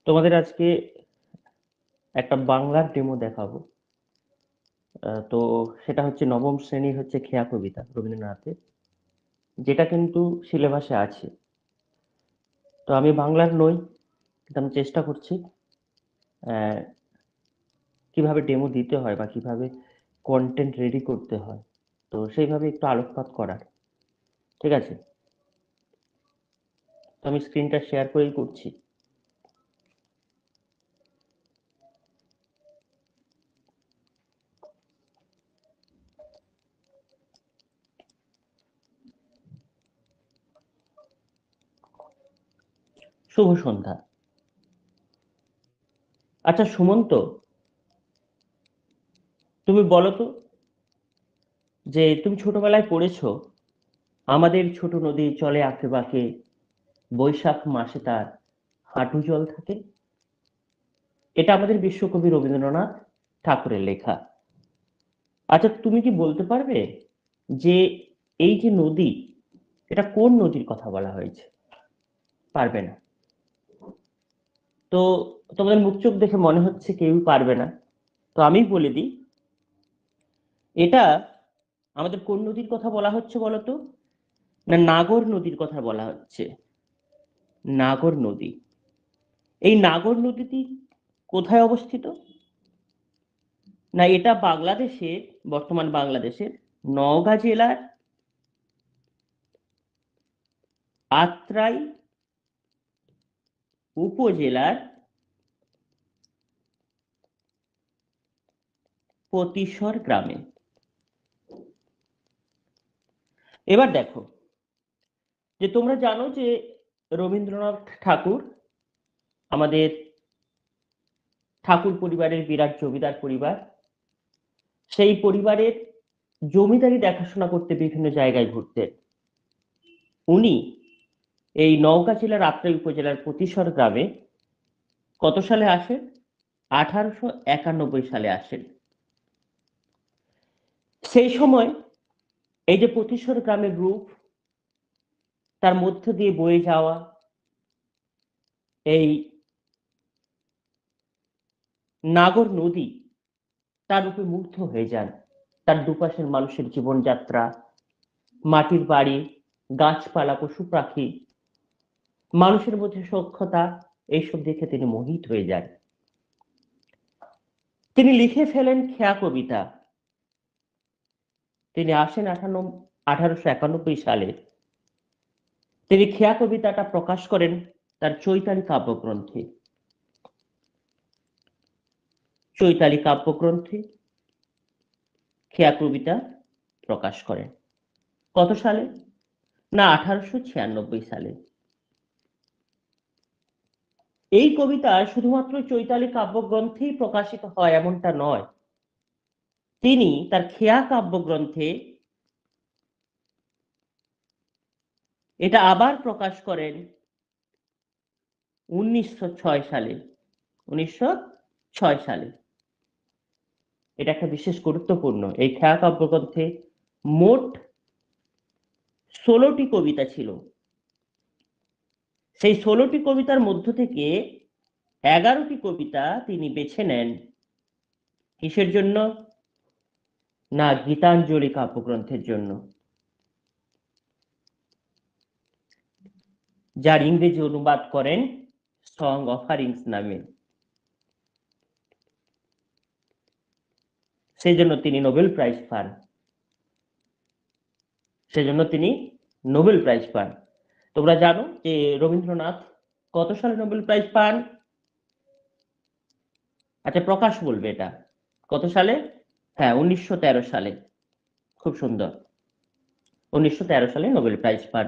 তোমাদের আজকে একটা বাংলার ডেমো দেখাবো। তো সেটা হচ্ছে নবম শ্রেণীর হচ্ছে খেয়া কবিতা রবীন্দ্রনাথের, যেটা কিন্তু সিলেবাসে আছে। তো আমি বাংলার নই, কিন্তু আমি চেষ্টা করছি আহ, কিভাবে ডেমো দিতে হয় বা কিভাবে কন্টেন্ট রেডি করতে হয়, তো সেইভাবে একটু আলোকপাত করার। ঠিক আছে, তো আমি স্ক্রিনটা শেয়ার করেই করছি। শুভ সন্ধ্যা। আচ্ছা সুমন্ত, তুমি বলো তো, যে তুমি ছোটবেলায় পড়েছো আমাদের ছোট নদী চলে আঁকে বাঁকে, বৈশাখ মাসে তার হাঁটু জল থাকে। এটা আমাদের বিশ্বকবি রবীন্দ্রনাথ ঠাকুরের লেখা। আচ্ছা তুমি কি বলতে পারবে যে এই যে নদী, এটা কোন নদীর কথা বলা হয়েছে? পারবে না? তো তোমাদের মুখ চোখ দেখে মনে হচ্ছে কেউই পারবে না। তো আমি বলে দিই, এটা আমাদের কোন নদীর কথা বলা হচ্ছে বলো তো? না, নাগর নদীর কথা বলা হচ্ছে। নাগর নদী। এই নাগর নদীটি কোথায় অবস্থিত? না, এটা বাংলাদেশের, বর্তমান বাংলাদেশের নওগাঁ জেলার আত্রাই উপজেলার পতিশ্বর গ্রামে। এবার দেখো, যে তোমরা জানো যে রবীন্দ্রনাথ ঠাকুর আমাদের ঠাকুর পরিবারের বিরাট জমিদার পরিবার। সেই পরিবারের জমিদারি দেখাশোনা করতে বিভিন্ন জায়গায় ঘুরতেন। উনি এই নওগাঁ জেলার আত্রাই উপজেলার পতিশ্বর গ্রামে কত সালে আসেন? 1891 সালে আসেন। সেই সময় এই যে পতিশ্বর গ্রামের রূপ, তার মধ্য দিয়ে বয়ে যাওয়া এই নাগর নদী, তার রূপে মুগ্ধ হয়ে যান। তার দুপাশের মানুষের জীবনযাত্রা, মাটির বাড়ি, গাছপালা, পশু পাখি, মানুষের মধ্যে সখ্যতা, এইসব দেখে তিনি মোহিত হয়ে যান। তিনি লিখে ফেলেন খেয়া কবিতা। তিনি আসেন 1891 সালে। তিনি খেয়া কবিতাটা প্রকাশ করেন তার চৈতালি কাব্যগ্রন্থে। চৈতালি কাব্যগ্রন্থে খেয়া কবিতা প্রকাশ করেন কত সালে? না, 1896 সালে। এই কবিতা শুধুমাত্র চৈতালি কাব্যগ্রন্থেই প্রকাশিত হয় এমনটা নয়। তিনি তার খেয়া কাব্যগ্রন্থে এটা আবার প্রকাশ করেন 1906 সালে। 1906 সালে। এটা একটা বিশেষ গুরুত্বপূর্ণ। এই খেয়া কাব্যগ্রন্থে মোট 16টি কবিতা ছিল। সেই 16টি কবিতার মধ্য থেকে 11টি কবিতা তিনি বেছে নেন কিসের জন্য? না, গীতাঞ্জলি কাব্যগ্রন্থের জন্য, যার ইংরেজি অনুবাদ করেন সং অফারিংস নামে। সেই জন্য তিনি নোবেল প্রাইজ পান। সেজন্য তিনি নোবেল প্রাইজ পান। তোমরা জানো যে রবীন্দ্রনাথ কত সালে নোবেল প্রাইজ পান? আচ্ছা প্রকাশ বলবে এটা কত সালে। হ্যাঁ, 1913 সালে। খুব সুন্দর, 1913 সালে নোবেল প্রাইজ পান।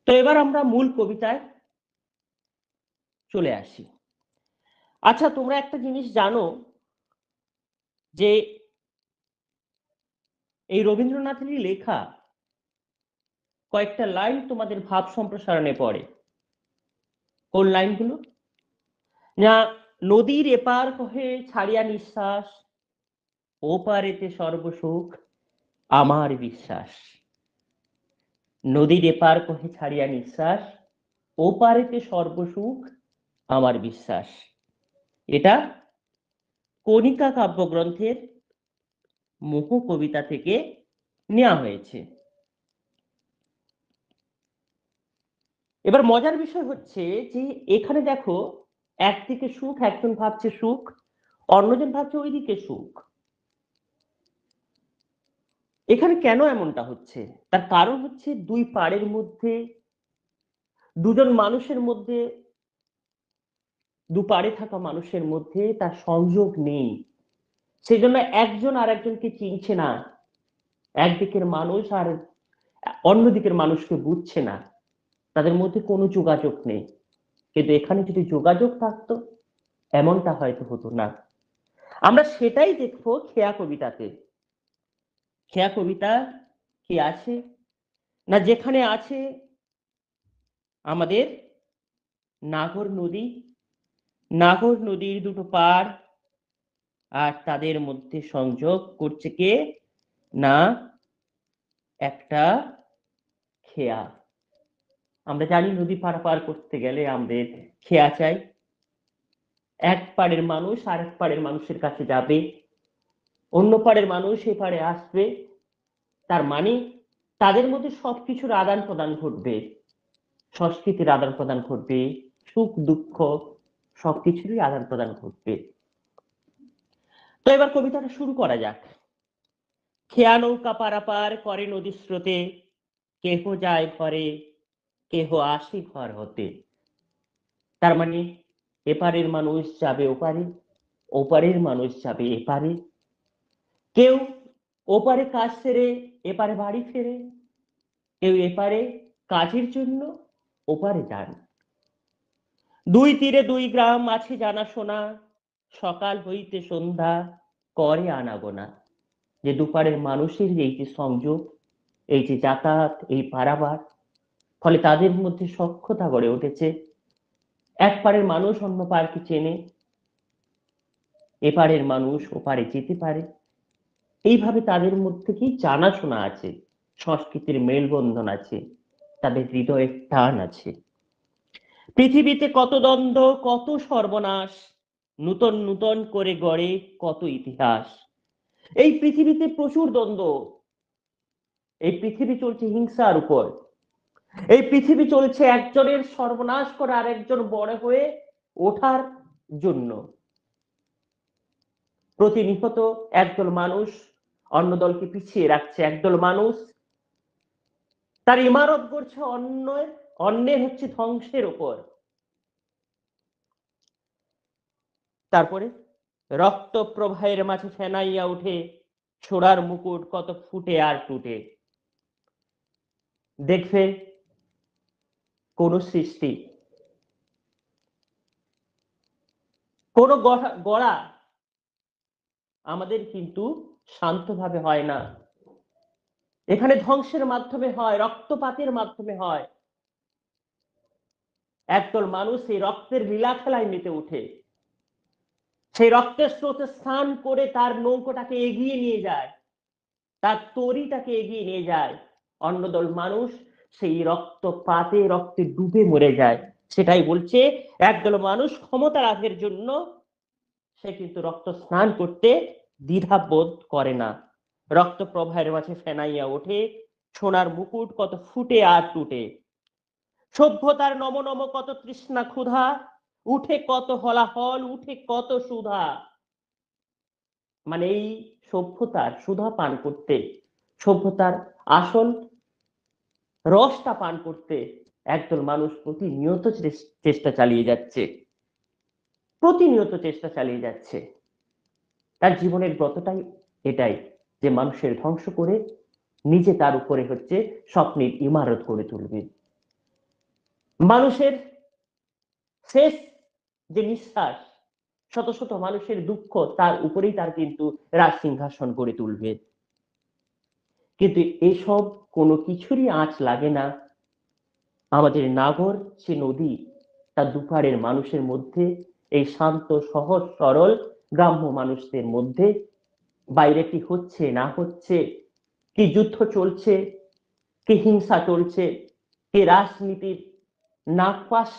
তো এবার আমরা মূল কবিতায় চলে আসি। আচ্ছা তোমরা একটা জিনিস জানো, যে এই রবীন্দ্রনাথেরই লেখা কয়েকটা লাইন তোমাদের ভাব সম্প্রসারণে পড়ে। কোন লাইনগুলো? না, নদীর এপার কহে ছাড়িয়া নিঃশ্বাস, ওপারেতে সর্বসুখ আমার বিশ্বাস। নদীর এপার কহে ছাড়িয়া নিঃশ্বাস, ওপারেতে সর্বসুখ আমার বিশ্বাস। এটা কণিকা কাব্যগ্রন্থের মোহ কবিতা থেকে নেওয়া হয়েছে। এবার মজার বিষয় হচ্ছে যে এখানে দেখো, একদিকে সুখ, একজন ভাবছে সুখ, অন্যজন ভাবছে ওইদিকে সুখ। এখানে কেন এমনটা হচ্ছে? তার কারণ হচ্ছে দুই পাড়ের মধ্যে, দুজন মানুষের মধ্যে, দুপাড়ে থাকা মানুষের মধ্যে তার সংযোগ নেই। সেই জন্য একজন আর একজনকে চিনছে না, একদিকের মানুষ আর অন্যদিকের মানুষকে বুঝছে না, তাদের মধ্যে কোনো যোগাযোগ নেই। কিন্তু এখানে যদি যোগাযোগ থাকতো, এমনটা হয়তো হতো না। আমরা সেটাই দেখবো খেয়া কবিতাতে। খেয়া কবিতা কি আছে না, যেখানে আছে আমাদের নাগর নদী, নাগর নদীর দুটো পাড়, আর তাদের মধ্যে সংযোগ করছে কে না, একটা খেয়া। আমরা জানি নদী পারাপার করতে গেলে আমাদের খেয়া চাই। এক পাড়ের মানুষ আর এক পাড়ের মানুষের কাছে যাবে, অন্য পাড়ের মানুষ এ পাড়ে আসবে, তার মানে তাদের মধ্যে সবকিছুর আদান প্রদান ঘটবে, সংস্কৃতির আদান প্রদান ঘটবে, সুখ দুঃখ সবকিছুরই আদান প্রদান ঘটবে। তো এবার কবিতাটা শুরু করা যাক। খেয়া নৌকা পারাপার করে নদীর স্রোতে, কেহ যায় ঘরে, কেহ আসে ঘর হতে। তার মানে এপারের মানুষ যাবে ওপারে, ওপারের মানুষ যাবে এপারে। কেউ ওপারে কাজ সেরে এপারে বাড়ি ফেরে, কেউ এপারে কাজের জন্য ওপারে যান। দুই তীরে দুই গ্রাম আছে জানাশোনা, সকাল হইতে সন্ধ্যা করে আনাগোনা। যে দুপারের মানুষের এই যে সংযোগ, এই যে যাতায়াত, এই পারাবার, ফলে তাদের মধ্যে সখ্যতা গড়ে উঠেছে। এক পাড়ের মানুষ অন্য পাড়কে চেনে, এপারের মানুষ ওপারে যেতে পারে। এইভাবে তাদের মধ্যে কি জানাশোনা আছে, সংস্কৃতির মেলবন্ধন আছে, তাদের হৃদয়ের টান আছে। পৃথিবীতে কত দ্বন্দ্ব, কত সর্বনাশ, নূতন নূতন করে গড়ে কত ইতিহাস। এই পৃথিবীতে প্রচুর দ্বন্দ্ব, এই পৃথিবী চলছে হিংসার উপর, এই পৃথিবী চলছে একজনের সর্বনাশ করে আরেকজন বড় হয়ে ওঠার জন্য। প্রতিনিয়ত একদল মানুষ অন্য দলকে পিছিয়ে রাখছে, একদল মানুষ তার ইমারত গড়ছে অন্যের হচ্ছে ধ্বংসের উপর। তারপরে রক্ত প্রবাহের মাঝে ফেনাইয়া উঠে ছোড়ার মুকুট কত ফুটে আর টুটে। দেখবে কোন সৃষ্টি, কোন গড়া আমাদের কিন্তু শান্তভাবে হয় না। এখানে ধ্বংসের মাধ্যমে হয়, রক্তপাতের মাধ্যমে হয়। একদল মানুষ এই রক্তের লীলা খেলায় মেতে উঠে, সেই রক্তের স্রোতে স্নান করে তার নৌকোটাকে এগিয়ে নিয়ে যায়, তার তরিটাকে এগিয়ে নিয়ে যায়। অন্য দল মানুষ সেই রক্তপাতে রক্তে ডুবে মরে যায়। সেটাই বলছে, একদল মানুষ ক্ষমতা লাভের জন্য সে কিন্তু রক্ত স্নান করতে দ্বিধা বোধ করে না। রক্ত প্রবাহের মাঝে ফেনাইয়া ওঠে সোনার মুকুট কত ফুটে আর টুটে। সভ্যতার নম নম কত তৃষ্ণা ক্ষুধা, উঠে কত হলাহল, উঠে কত সুধা। মানে এই সভ্যতার সুধা পান করতে, সভ্যতার আসল রসটা পান করতে একদল মানুষ প্রতিনিয়ত চেষ্টা চালিয়ে যাচ্ছে, প্রতিনিয়ত চেষ্টা চালিয়ে যাচ্ছে। তার জীবনের ব্রতটাই এটাই, যে মানুষের ধ্বংস করে নিজে তার উপরে হচ্ছে স্বপ্নের ইমারত গড়ে তুলবে। মানুষের শেষ যে নিঃশ্বাস, শত শত মানুষের দুঃখ, তার উপরেই তার কিন্তু রাজ সিংহাসন গড়ে তুলবে। কিন্তু এসব কোনো কিছুরই আঁচ লাগে না আমাদের নাগর সে নদী, তার দুপারের মানুষের মধ্যে, এই শান্ত সহজ সরল গ্রাম্য মানুষদের মধ্যে। বাইরে কি হচ্ছে না হচ্ছে, কি যুদ্ধ চলছে, কি হিংসা চলছে, কি রাজনীতির নাগপাশ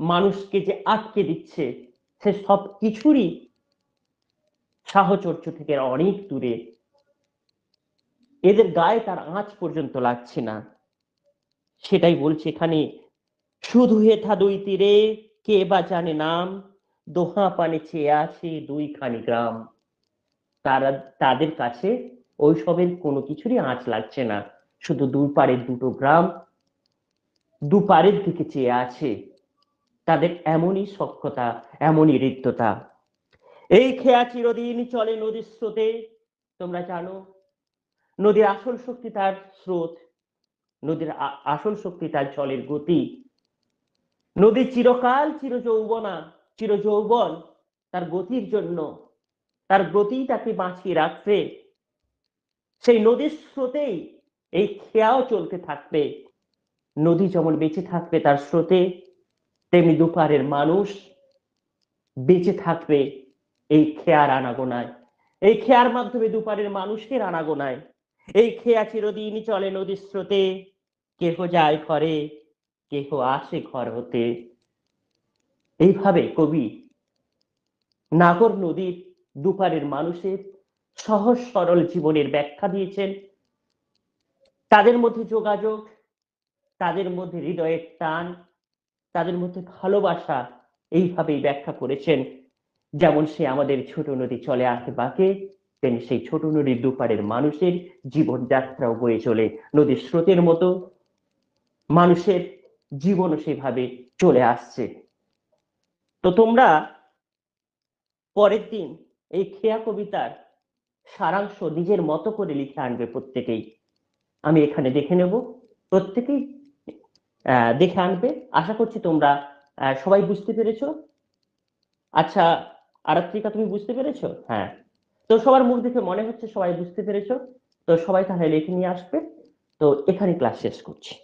মানুষকে যে আটকে দিচ্ছে, সে সব কিছুরই সাহচর্য থেকে অনেক দূরে। এদের গায়ে তার আঁচ পর্যন্ত লাগছে না। সেটাই বলছে এখানে, শুধু হেথা দুই তীরে কে বা জানে নাম, দোহা পানে চেয়ে আছে দুইখানি গ্রাম। তারা, তাদের কাছে ওইসবের কোনো কিছুরই আঁচ লাগছে না, শুধু দুই পাড়ের দুটো গ্রাম দুপারের দিকে চেয়ে আছে। তাদের এমনই সখ্যতা, এমনই হৃদ্যতা। এই খেয়া চিরদিন চলে নদীর স্রোতে। তোমরা জানো নদীর আসল শক্তি তার স্রোত, নদীর আসল শক্তি তার জলের গতি। নদী চিরকাল চির যৌবন তার গতির জন্য, তার গতি তাকে বাঁচিয়ে রাখবে। সেই নদীর স্রোতেই এই খেয়াও চলতে থাকবে। নদী যেমন বেঁচে থাকবে তার স্রোতে, তেমনি দুপারের মানুষ বেঁচে থাকবে এই খেয়ার আনাগোনায়, এই খেয়ার মাধ্যমে দুপারের মানুষের আনাগোনায়। এই খেয়া চিরদিন চলে নদীর স্রোতে, কেহ যায় ঘরে, কেহ আসে ঘর হতে। এইভাবে কবি নাগর নদীর দুপারের মানুষের সহজ সরল জীবনের ব্যাখ্যা দিয়েছেন। তাদের মধ্যে যোগাযোগ, তাদের মধ্যে হৃদয়ের টান, তাদের মধ্যে ভালোবাসা এইভাবেই ব্যাখ্যা করেছেন। যেমন সে আমাদের ছোট নদী চলে আসে বাঁকে, তেমনি সেই ছোট নদীর দুপারের মানুষের জীবনযাত্রাও বয়ে চলে নদীর স্রোতের মতো। মানুষের জীবনও সেভাবে চলে আসছে। তো তোমরা পরের দিন এই খেয়া কবিতার সারাংশ নিজের মতো করে লিখে আনবে প্রত্যেকেই। আমি এখানে দেখে নেব, প্রত্যেকেই দেখে আনবে। আশা করছি তোমরা সবাই বুঝতে পেরেছো। আচ্ছা আরাত্রিকা, তুমি বুঝতে পেরেছো? হ্যাঁ, তো সবার মুখ দেখে মনে হচ্ছে সবাই বুঝতে পেরেছো। তো সবাই তাহলে লিখে নিয়ে আসবে। তো এখানে ক্লাস শেষ করছি।